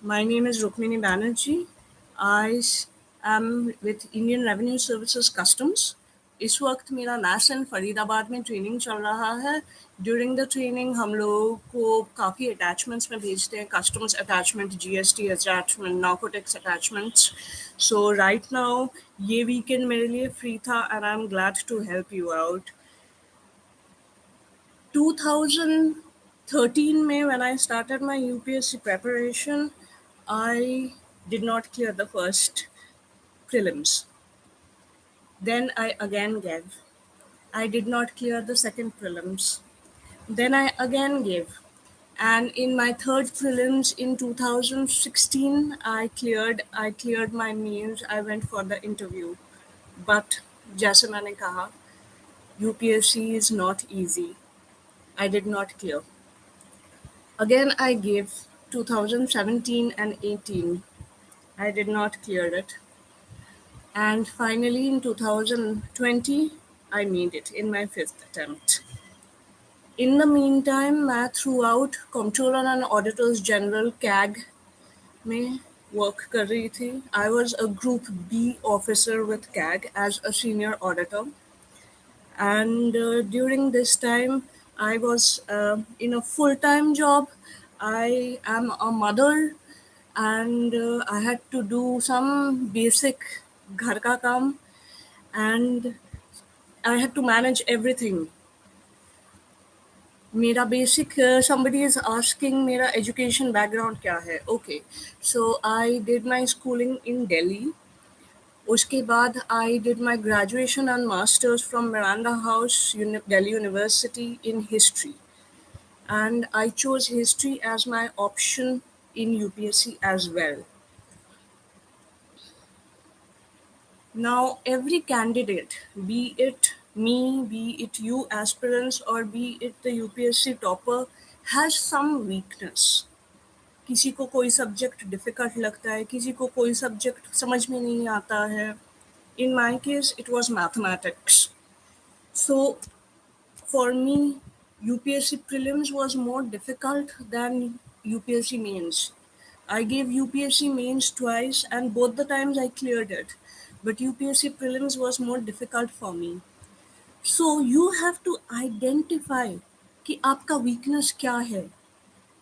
My name is Rukmini Banerjee. am with Indian Revenue Services Customs. इस वक्त मेरा nation Faridabad में ट्रेनिंग चल रहा है. ड्यूरिंग द ट्रेनिंग हम लोगों को काफ़ी अटैचमेंट्स में भेजते हैं, customs attachment, GST attachment, narcotics attachments. So right now ये वीकेंड मेरे लिए फ्री था and I am glad to help you out. 2013 May, when I started my UPSC preparation, I did not clear the first prelims. Then I again gave. I did not clear the second prelims. Then I again gave. And in my third prelims in 2016, I cleared my means. I went for the interview. But जैसे मैंने कहा, UPSC is not easy. I did not clear. Again, I gave 2017 and 18. I did not clear it. And finally, in 2020, I made it in my fifth attempt. In the meantime, मैं throughout Comptroller and Auditors General CAG में work कर रही थी. I was a Group B officer with CAG as a senior auditor. And during this time, I was in a full-time job. I am a mother, and I had to do some basic घर का काम, and I had to manage everything. मेरा basic, somebody is asking मेरा education background क्या है? Okay, so I did my schooling in Delhi. उसके बाद I did my graduation and masters from Miranda House, Delhi University in history. And I chose history as my option in UPSC as well. Now, every candidate, be it me, be it you aspirants, or be it the UPSC topper, has some weakness. किसी को कोई subject difficult लगता है, किसी को कोई subject समझ में नहीं आता है. In my case, it was mathematics. So, for me, UPSC prelims was more difficult than UPSC mains. I gave UPSC mains twice, and both the times I cleared it. But UPSC prelims was more difficult for me. So you have to identify कि आपका weakness क्या है.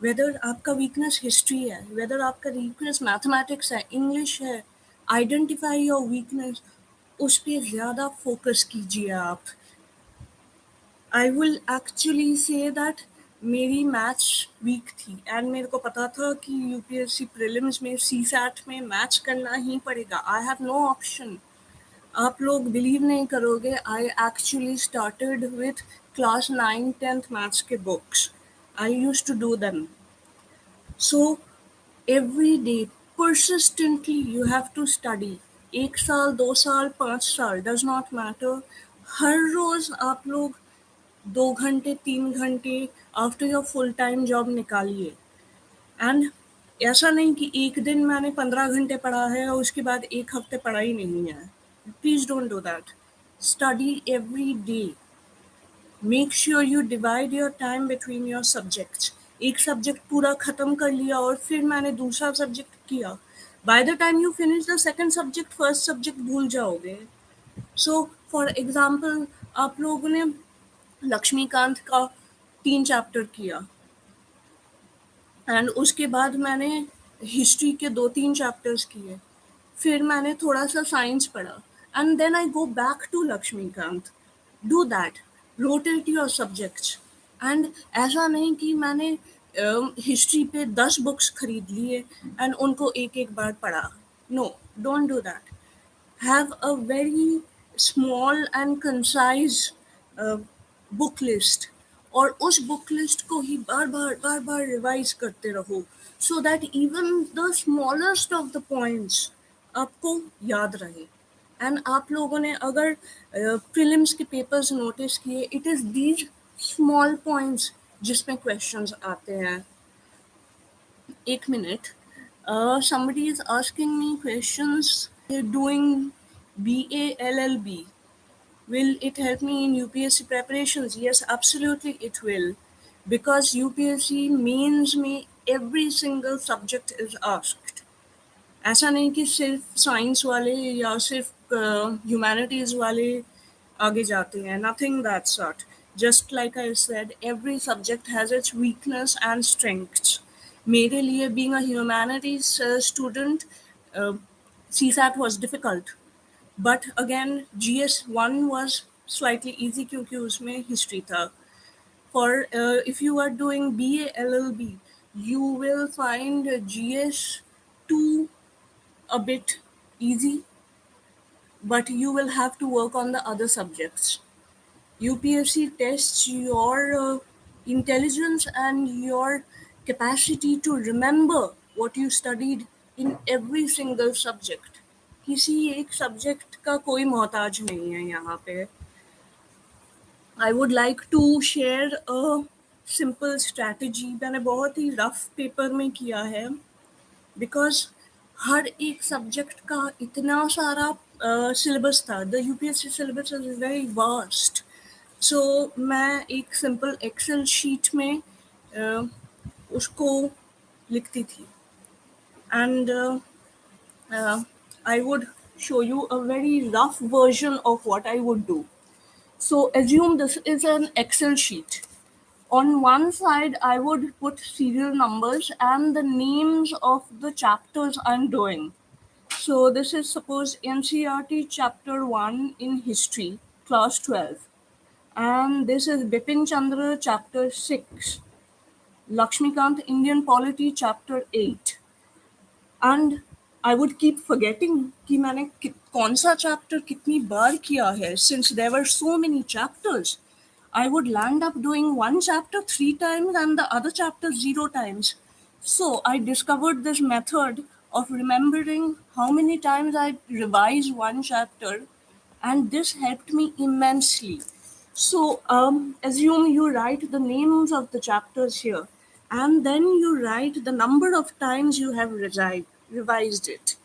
Whether आपका weakness history है, whether आपका weakness mathematics है, English है. Identify your weakness. उस पे ज़्यादा focus कीजिए आप. I will actually say that मेरी मैथ्स वीक थी एंड मेरे को पता था कि यूपीएससी प्रीलिम्स में सीसैट में मैच करना ही पड़ेगा. I have no option. आप लोग बिलीव नहीं करोगे, I actually started with class 9th 10th maths के books. I use to do them. So every day persistently you have to study. 1 साल 2 साल 5 साल डज नॉट मैटर. हर रोज आप लोग 2 घंटे 3 घंटे after your full time job निकालिए. एंड ऐसा नहीं कि एक दिन मैंने 15 घंटे पढ़ा है और उसके बाद एक हफ्ते पढ़ा ही नहीं है. Please don't do that. Study every day. Make sure you divide your time between your subjects. एक सब्जेक्ट पूरा खत्म कर लिया और फिर मैंने दूसरा सब्जेक्ट किया. By the time you finish the second subject, first subject भूल जाओगे. सो फॉर एग्जाम्पल, आप लोगों ने लक्ष्मीकांत का 3 चैप्टर किया एंड उसके बाद मैंने हिस्ट्री के 2-3 चैप्टर्स किए. फिर मैंने थोड़ा सा साइंस पढ़ा and then I go back to Laxmikanth. Do that. Rotate your subjects. And ऐसा नहीं कि मैंने हिस्ट्री पे 10 बुक्स खरीद लिए एंड उनको एक एक बार पढ़ा. No, don't do that. Have a very small and concise book list, और उस बुक लिस्ट को ही बार बार रिवाइज करते रहो so that even the smallest of the points आपको याद रहे. एंड आप लोगों ने अगर प्रीलिम्स के पेपर्स नोटिस किए, it is these small points जिसमें क्वेश्चंस आते हैं. एक minute. Somebody is asking me questions. Doing BA LLB, will it help me in UPSC preparations? Yes, absolutely it will, because UPSC means में every single subject is asked. ऐसा नहीं कि सिर्फ science वाले या सिर्फ ह्यूमैनिटीज वाले आगे जाते हैं. Nothing that sort. Just like I said, every subject has its weakness and strengths. मेरे लिए being a humanities student, uh, CSAT was difficult. But again, GS1 was slightly easy क्योंकि उसमें history था. For if you are doing BA LLB, you will find GS2 a bit easy, but you will have to work on the other subjects. UPSC tests your intelligence and your capacity to remember what you studied in every single subject. किसी एक subject का कोई मोहताज नहीं है यहाँ पे. I would like to share a simple strategy. मैंने बहुत ही रफ पेपर में किया है, बिकॉज हर एक सब्जेक्ट का इतना सारा सिलेबस था. The UPSC syllabus is very vast. So मैं एक सिंपल एक्सेल शीट में उसको लिखती थी, and I would show you a very rough version of what I would do. So assume this is an Excel sheet. On one side, I would put serial numbers and the names of the chapters I'm doing. So this is suppose NCERT chapter 1 in history, class 12. And this is Bipin Chandra chapter 6. Lakshmikant Indian Polity chapter 8. And I would keep forgetting कि मैंने कौन सा chapter कितनी बार किया है, since there were so many chapters. I would land up doing one chapter 3 times and the other chapter 0 times. So I discovered this method of remembering how many times I revise one chapter, and this helped me immensely. So assume you write the names of the chapters here, and then you write the number of times you have revised it.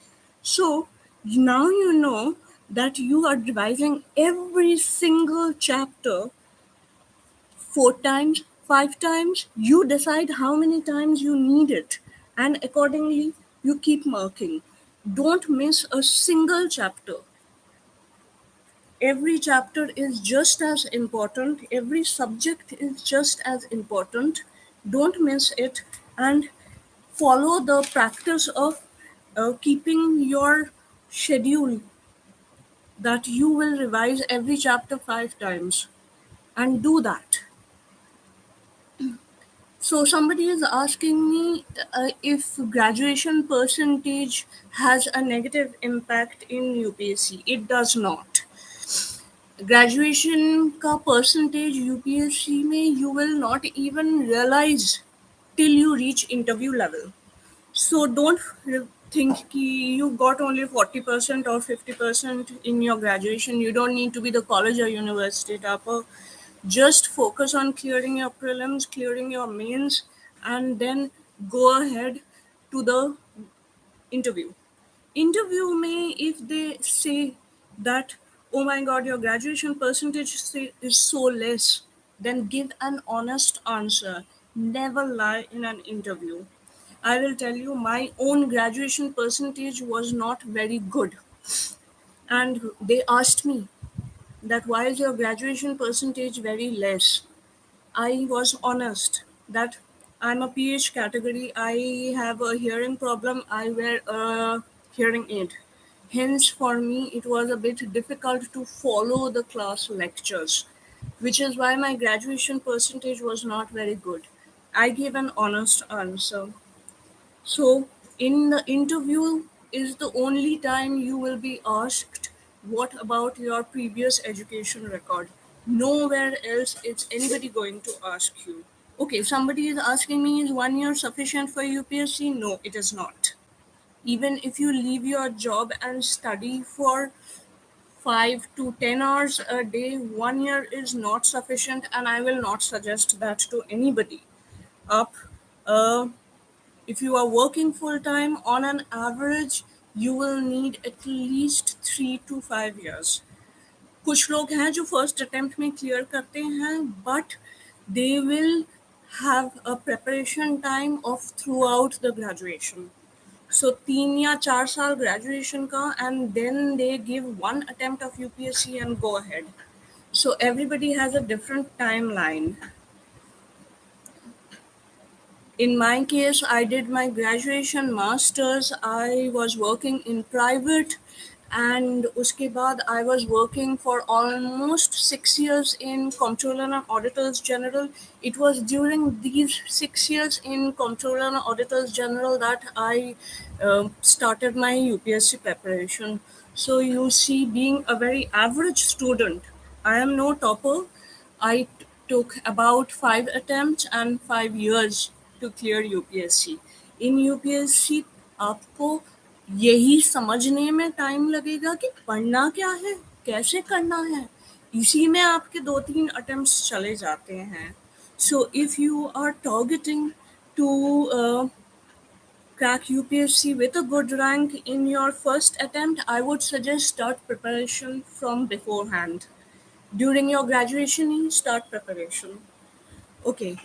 So now you know that you are revising every single chapter 4 times, 5 times. You decide how many times you need it, and accordingly you keep marking. Don't miss a single chapter. Every chapter is just as important. Every subject is just as important. Don't miss it, and follow the practice of keeping your schedule that you will revise every chapter 5 times, and do that. So somebody is asking me if graduation percentage has a negative impact in UPSC. It does not. Graduation का percentage UPSC में you will not even realize till you reach interview level. So don't think कि you got only 40% or 50% in your graduation. You don't need to be the college or university topper. Just focus on clearing your prelims, clearing your mains, and then go ahead to the interview. Interview may, if they say that, oh my god, your graduation percentage is so less, then give an honest answer. Never lie in an interview. I will tell you, my own graduation percentage was not very good. And they asked me that why is your graduation percentage very less? I was honest that I'm a PH category. I have a hearing problem. I wear a hearing aid. Hence, for me, it was a bit difficult to follow the class lectures, which is why my graduation percentage was not very good. I gave an honest answer. So, in the interview is the only time you will be asked what about your previous education record. Nowhere else is anybody going to ask you. Okay, somebody is asking me, is 1 year sufficient for UPSC? No, it is not. Even if you leave your job and study for 5 to 10 hours a day, 1 year is not sufficient, and I will not suggest that to anybody. Up, if you are working full time, on an average, you will need at least 3 to 5 years. कुछ लोग हैं जो first attempt में clear करते हैं, but they will have a preparation time of throughout the graduation. So 3 या 4 साल graduation का, and then they give one attempt of UPSC and go ahead. So everybody has a different timeline. In my case, I did my graduation, masters. I was working in private, and uske baad I was working for almost 6 years in Comptroller and Auditors General. It was during these 6 years in Comptroller and Auditors General that I started my UPSC preparation. So you see, being a very average student, I am no topper. I took about 5 attempts and 5 years to clear UPSC. In UPSC आपको यही समझने में time लगेगा कि पढ़ना क्या है, कैसे करना है, इसी में आपके 2-3 अटेम्प्ट्स चले जाते हैं. So if you are targeting to crack UPSC with a good rank in your first attempt, I would suggest start preparation from beforehand. During your graduation, start preparation. Okay.